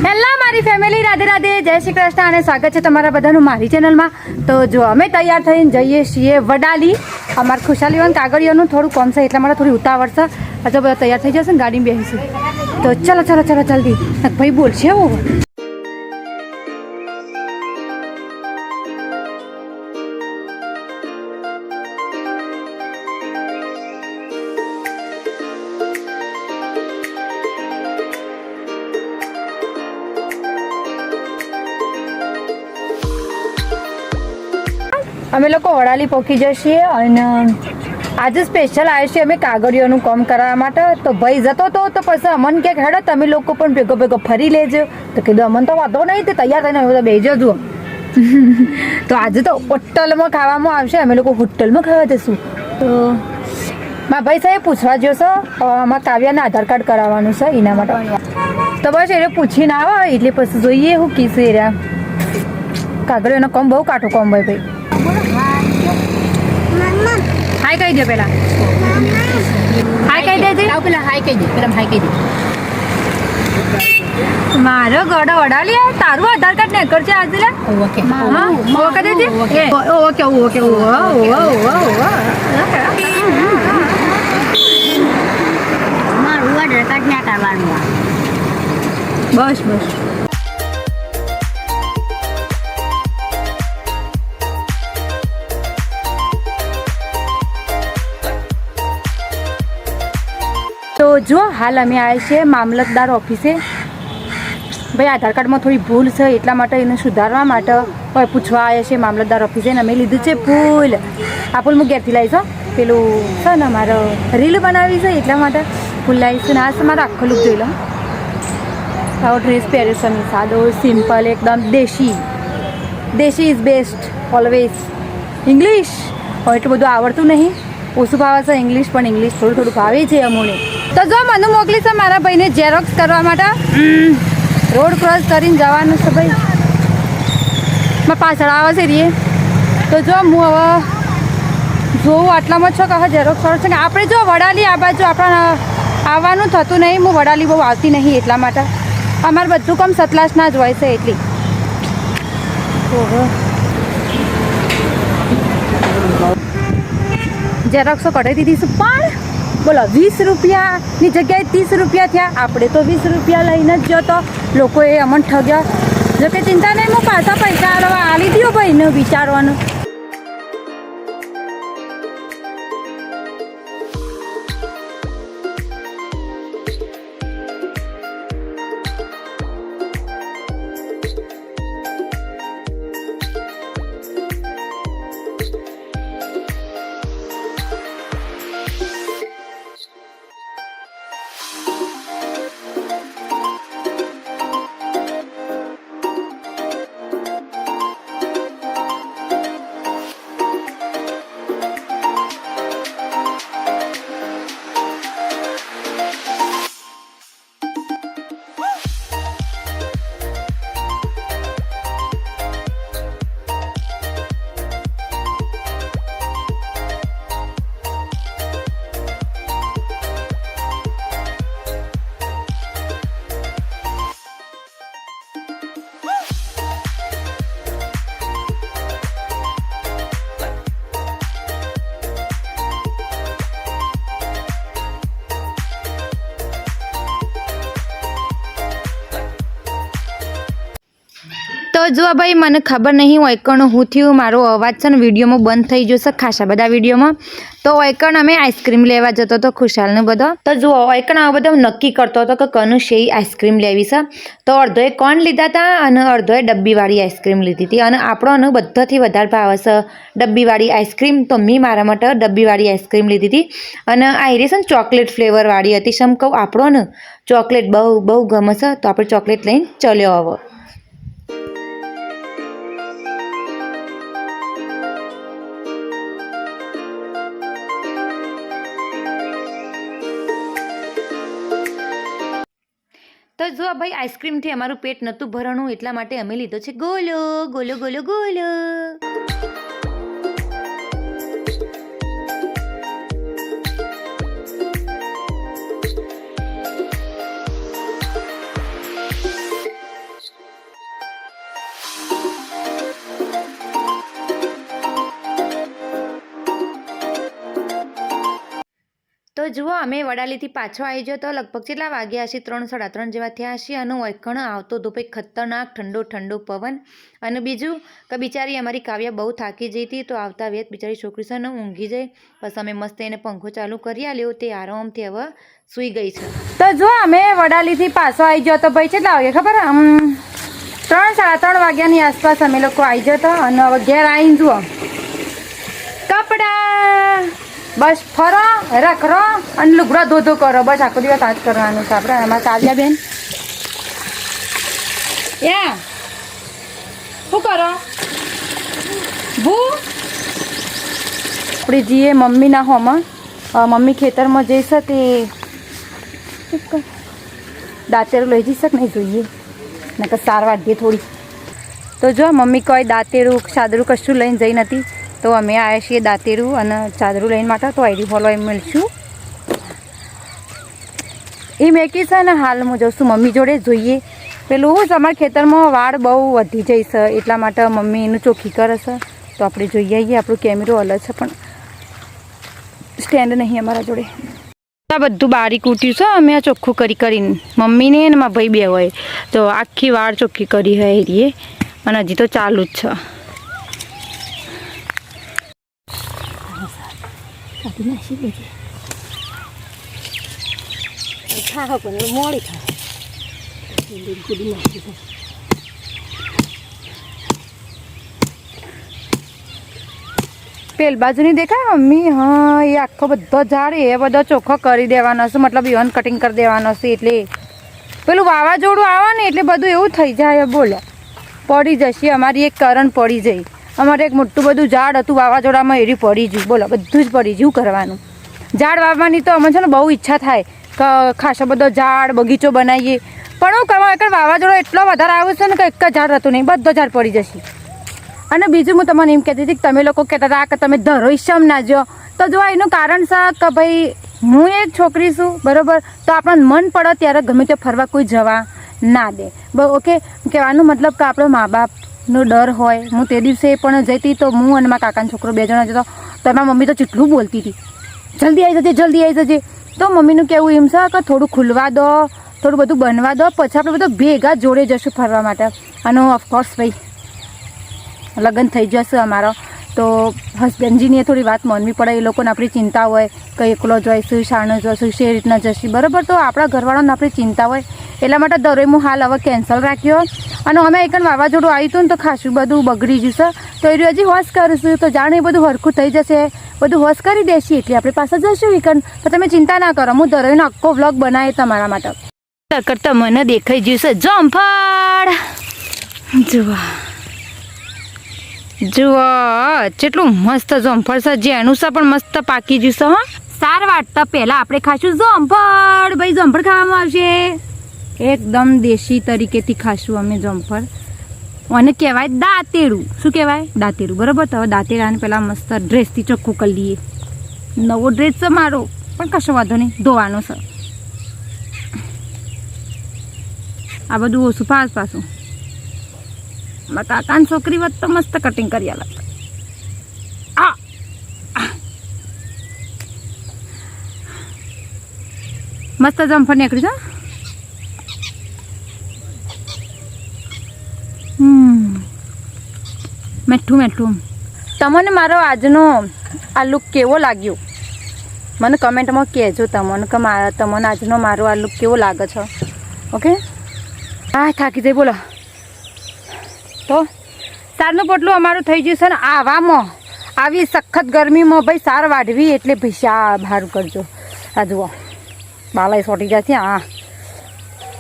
Hello મારી family, Radhe Radhe, જય શ્રી કૃષ્ણ અને સ્વાગત છે તમારા બધાનું મારી ચેનલમાં. તો જો અમે તૈયાર થઈને જઈએ છીએ વડાલી. અમારા ખુશાલીઓને કાગળિયોનું થોડું કોમ છે એટલા માટે થોડી ઉતાવળ છે. હજુ બધા તૈયાર થઈ જશે ને ગાડીમાં બેસીશું. તો ચલો ચલો ચલો જલ્દી, ભાઈ બોલશે એવું. અમે લોકો વડાલી પહોંચી જઈએ અને આજે સ્પેશિયલ આવ્યા છીએ અમે કાગળિયોનું કામ કરવા માટે. તો ભાઈ જતો તો પછી અમન કે હેડો તમે લોકો પણ ભેગો ભેગો ફરી લેજો. તો કીધું અમન તો વાંધો નહીં, તે તૈયાર થઈને અમે તો બેસી જજો. તો આજે તો હોટલમાં ખાવામાં આવશે, અમે લોકો હોટલમાં ખાવા જઈશું. તો મારા ભાઈ સાહેબ પૂછવા જોશો, આમાં કાવ્યાના આધાર કાર્ડ કરાવવાનું છે એના માટે. તો બસ એને પૂછીને આવો એટલે પછી જોઈએ હું કીધું એ રહ્યા. કાગળિયોનો કામ બહુ કાઠું કામ હોય ભાઈ. હાય કહી દે પેલા, હાય કહી દેજે પેલા, હાય કહી દે પેલા, હાય કહી દે. મારો ગોડો વડાલી તારું આધાર કાર્ડ ને કરજે આજે લે. ઓકે હા ઓકે દેજે ઓકે ઓકે ઓકે મારું આધાર કાર્ડ ના કરવાનું. બસ બસ. તો જો હાલ અમે આવ્યા છીએ મામલતદાર ઓફિસે. ભાઈ આધાર કાર્ડમાં થોડી ભૂલ છે એટલા માટે એને સુધારવા માટે પૂછવા આવ્યા છે મામલતદાર ઓફિસે. ને અમે લીધું છે ફૂલ. આ ફૂલ હું ઘેરથી લાવીશ, પેલું છે ને મારો રીલ બનાવી છે એટલા માટે ફૂલ લાવીશ. ને આ છે મારો આખો લુક જોઈ લો. આવો ડ્રેસ પહેર્યો છે મેં, સાદો સિમ્પલ એકદમ દેશી. દેશી ઇઝ બેસ્ટ ઓલવેઝ. ઇંગ્લિશ એટલું બધું આવડતું નહીં, ઓછું ભાવે છે ઇંગ્લિશ, પણ ઇંગ્લિશ થોડું થોડું ભાવે છે અમોને. તો જો મને મોકલી છે મારા ભાઈને ઝેરોક્સ કરવા માટે. રોડ ક્રોસ કરીને જવાનું છે ભાઈ, મારા પાછળ આવે છે રીએ. તો જો હું હવે જોઉં આટલામાં છો કે હવે ઝેરોક્સ કરો છે કે આપણે જો વડાલી આ બાજુ આપણે આવવાનું થતું નહીં. હું વડાલી બહુ આવતી નહીં એટલા માટે. અમારે બધું કામ સતલાસના જ હોય છે એટલી. ઓહો ઝેરોક્સો કઢાવી દીધી છે, પણ બોલો 20 રૂપિયાની જગ્યાએ 30 રૂપિયા થયા. આપણે તો 20 રૂપિયા લઈને જ જો તો લોકોએ અમને ઠગ્યા. જોકે ચિંતા નહીં, હું પાછા પૈસા આલી દો ભાઈને વિચારવાનું. તો જો ભાઈ મને ખબર નહીં ઓયકણ હું થયું, મારો અવાજ છે ને વિડીયોમાં બંધ થઈ જશે ખાસા બધા વિડીયોમાં. તો ઓયકણ અમે આઈસ્ક્રીમ લેવા જતો હતો ખુશાલને બધો. તો જુઓ ઓયકણ આ બધો નક્કી કરતો હતો કે કનું શેઈ આઈસ્ક્રીમ લેવી છે. તો અડધોએ કોણ લીધા હતા અને અડધોએ ડબ્બીવાળી આઈસ્ક્રીમ લીધી હતી. અને આપણો બધાથી વધારે ભાવે છે ડબ્બીવાળી આઈસ્ક્રીમ. તો મેં મારા માટે ડબ્બીવાળી આઈસ્ક્રીમ લીધી હતી. અને આ છે ને ચોકલેટ ફ્લેવરવાળી હતી. સમ કહું આપણો ચોકલેટ બહુ બહુ ગમે છે, તો આપણે ચોકલેટ લઈને ચલ્યો હવે. તો જો ભાઈ આઈસ્ક્રીમથી અમારું પેટ નહોતું ભરણું એટલા માટે અમે લીધો છે ગોલો ગોલો ગોલો ગોલો. જુઓ અમે વડાલીથી પાછો આવી ગયો તો લગભગ કેટલા વાગ્યા હશે 3 સાડા 3 જેવા થયા હશે અને વૈકણ આવતો તો ભાઈ ખતરનાક ઠંડો પવન અને બીજું કે બિચારી અમારી કાવ્યા બહુ થાકી જઈ હતી તો આવતા વેત બિચારી છોકરી છે ને ઊંઘી જાય બસ અમે મસ્ત એને પંખો ચાલુ કરી આલ્યો તે આરામથી હવે સૂઈ ગઈ છે તો જો અમે વડાલીથી પાછો આવી ગયો તો ભાઈ કેટલા વાગે ખબર 3 સાડા 3 વાગ્યાની આસપાસ અમે લોકો આવી ગયો તો અને હવે ઘેર આવીને જુઓ કપડા બસ ફરો રખરો અને લુગડા ધોધો કરો બસ આખો દિવસ આ જ કરવાનું છે આપણે એમાં ચાલ્યા બેન શું કરો ભૂ આપણે જઈએ મમ્મીના હોમાં મમ્મી ખેતરમાં જઈશ તે દાંતેરું લઈ જઈશ કે નહીં જોઈએ નકર સાર વાઢીએ થોડી તો જો મમ્મી કોઈ દાંતેરું ચાદરું કશું લઈને જઈ નથી તો અમે આવ્યા છીએ દાંતેરું અને ચાદરું લઈને માટે તો આઈડી ફોલો એમ મળશું એ મેકી છે ને હાલ હું જઉં છું મમ્મી જોડે જોઈએ પેલું અમારા ખેતરમાં વાળ બહુ વધી જાય છે એટલા માટે મમ્મી એનું ચોખ્ખી કરે છે તો આપણે જોઈ આવીએ આપણો કેમેરો અલગ છે પણ સ્ટેન્ડ નહીં અમારા જોડે આ બધું બારીક ઉઠ્યું છે અમે આ ચોખ્ખું કરીને મમ્મીને ને મારા ભાઈ બે હોય તો આખી વાળ ચોખ્ખી કરી હોય એરીએ અને હજી તો ચાલુ જ છે મોડી પેલ બાજુ નહીં દેખાય મમ્મી હા એ આખો બધો ઝાડ એ બધો ચોખ્ખો કરી દેવાનો છે મતલબ ઇવન કટિંગ કરી દેવાનો છે એટલે પેલું વાવાઝોડું આવે ને એટલે બધું એવું થઈ જાય બોલો પડી જશે અમારી એક કરણ પડી જાય અમારે એક મોટું બધું ઝાડ હતું વાવાઝોડામાં એરી પડી ગયું બોલો બધું જ પડી ગયું કરવાનું ઝાડ વાવવાની તો અમે છે ને બહુ ઈચ્છા થાય કે ખાસો બધો ઝાડ બગીચો બનાવીએ પણ હું કરવા એક વાવાઝોડો એટલો વધારે આવ્યો છે ને કે એક જ ઝાડ હતું નહીં બધો ઝાડ પડી જશે અને બીજું હું તમને એમ કહેતી હતી કે તમે લોકો કહેતા હતા કે તમે ધરોઈ શમ ના જો તો જો એનું કારણ છે કે ભાઈ હું એક છોકરી છું બરાબર તો આપણને મન પડે ત્યારે ગમે તે ફરવા કોઈ જવા ના દે ઓકે કહેવાનું મતલબ કે આપણો મા બાપનો ડર હોય હું તે દિવસે પણ જતી તો હું અને મારા કાકાનો છોકરો 2 જણા જતો તો મારી મમ્મી તો જેટલું બોલતી હતી જલ્દી આવી જજે તો મમ્મીનું કહેવું એમ છે કે થોડું ખુલવા દો થોડું બધું બનવા દો પછી આપણે બધું ભેગા જોડે જશું ફરવા માટે અને ઓફકોર્સ ભાઈ લગ્ન થઈ જશે અમારો તો હસબન્ડજીની થોડી વાત માનવી પડે એ લોકોને આપણી ચિંતા હોય કે એકલો જોઈશું શાણો જોઈશું શે રીતના જશું બરાબર તો આપણા ઘરવાળાને આપણી ચિંતા હોય એટલા માટે દરોઈ હું હાલ હવે કેન્સલ રાખ્યો અને અમે એક વાવાઝોડું આવ્યું હતું ને તો ખાસું બધું બગડી જશે તો એ હજી હોશ કરીશું તો જાણે એ બધું હરખું થઈ જશે બધું હોશ કરી દેશે એટલે આપણે પાસે જશું વીકન તો તમે ચિંતા ના કરો હું દરોઈનો આખો વ્લોગ બનાવી તમારા માટે કરતા મને દેખાઈ જશે જમફળ જુઓ કેટલું મસ્ત જમફળ છે જેનું છે પણ મસ્ત પાકી જશે હા સાર વાટતા પહેલા આપણે ખાશું જમફળ ભાઈ જમફળ ખાવામાં આવશે એકદમ દેશી તરીકેથી ખાશું અમે જમફળ અને કહેવાય દાંતેરું શું કહેવાય દાંતેરું બરાબર તો હવે દાંતેરાને પહેલાં મસ્ત ડ્રેસથી ચોખ્ખું કરી લઈએ નવો ડ્રેસ છે મારો પણ કશો વાંધો નહીં ધોવાનો છે આ બધું ઓછું પાછું મારા કાકાની છોકરી વત તો મસ્ત કટિંગ કરી આલા મસ્ત જમફળ નીકળ્યું છે મીઠું તમને મારો આજનો આ લુક કેવો લાગ્યો મને કમેન્ટમાં કહેજો તમને કે તમને આજનો મારો આ લુક કેવો લાગે છે ઓકે હા થાકી જાય બોલો તો સારનું પોટલું અમારું થઈ ગયું છે ને આવામાં આવી સખત ગરમીમાં ભાઈ સાર વાઢવી એટલે ભાઈ શા બહાર કરજો આ જુઓ બાલાઈ સોટી ગયા છે હા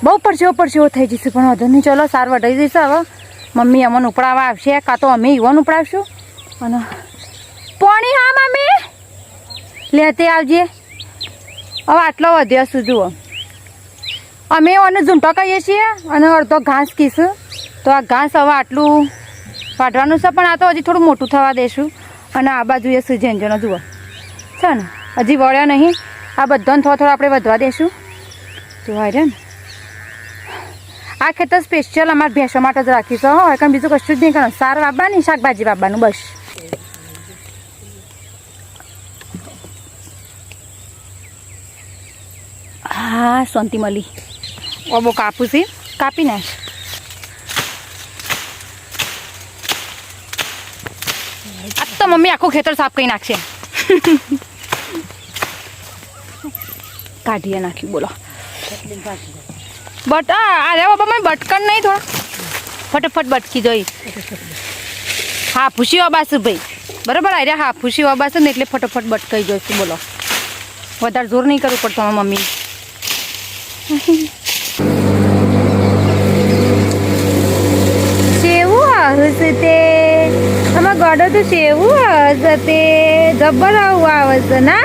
બહુ પરસેવો થઈ જશે પણ વધુ નહીં ચલો સાર વઢાઈ જશે હવે મમ્મી અમને ઉપડાવવા આવશે કાં તો અમે ઈવન ઉપડાવશું અને પોણી હા મમ્મી લેતે આવજે હવે આટલો વધ્યો છું જુઓ અમે અને ઝૂંટો કહીએ છીએ અને અડધો ઘાસ કીશું તો આ ઘાસ હવે આટલું વાઢવાનું છે પણ આ તો હજી થોડું મોટું થવા દઈશું અને આ બાજુ એ ઝેંઝણો જુઓ છે ને હજી વળ્યા નહીં આ બધાને થોડો આપણે વધવા દઈશું જોવા રે ને આ ખેતર સ્પેશિયલ અમારે ભેંસો માટે જ રાખીશું હોય કારણ બીજું કશું જ નહીં કરવાનું સાર વાવવાની શાકભાજી વાવવાનું બસ હા શાંતિ મળી ઓ બહુ કાપું છે કાપી નાખ આ તો મમ્મી આખું ખેતર સાફ કરી નાખશે કાઢીએ નાખ્યું બોલો બટ અરે બાબા મેં બટકણ નહીં થોડા ફટાફટ બટકી જોઈ હા ફૂસી વાબાસુ ભાઈ બરાબર અરે હા ફૂસી વાબાસુ ને એટલે ફટાફટ બટકાઈ જોઈશું બોલો વધારે જોર નહીં કરવું પડતું તમારા મમ્મી સેવું હશે તે અમારા ગોડો તો સેવું હશે તે જબ્બર આવું આવે છે ના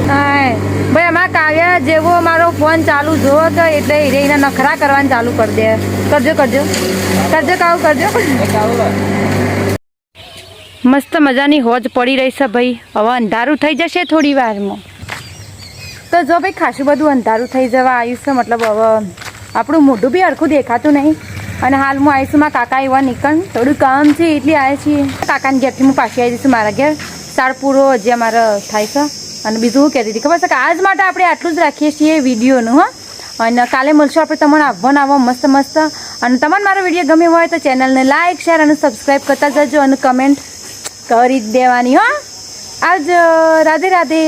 હા ભાઈ અમારા કાવ્ય જેવો અમારો ફોન ચાલુ જોવો તો એટલે એના નખરા કરવાનું ચાલુ કરી દે કરજો કરજો કરજો કાવું કરજો મસ્ત મજાની હોજ પડી રહી છે ભાઈ હવે અંધારું થઈ જશે થોડી વારમાં તો જો ભાઈ ખાસું બધું અંધારું થઈ જવા આવ્યું છે મતલબ હવે આપણું મોઢું બી હરખું દેખાતું નહીં અને હાલ હું આવીશું મારા કાકા એવા નીકળ થોડું કામ છે એટલે આવ્યા છીએ કાકાના ઘેરથી હું પાછી આવી જઈશું મારા ઘેર સાર પૂરો જે અમારે થાય છે અને બીજું શું કહેતી હતી ખબર છે કે આજ માટે આપણે આટલું જ રાખીએ છીએ વિડીયોનું હા અને કાલે મળશું આપણે તમને આવવા મસ્ત મસ્ત અને તમને મારો વિડીયો ગમ્યો હોય તો ચેનલને લાઇક શેર અને સબસ્ક્રાઈબ કરતા જજો અને કમેન્ટ કરી જ દેવાની હો આવજો રાધે રાધે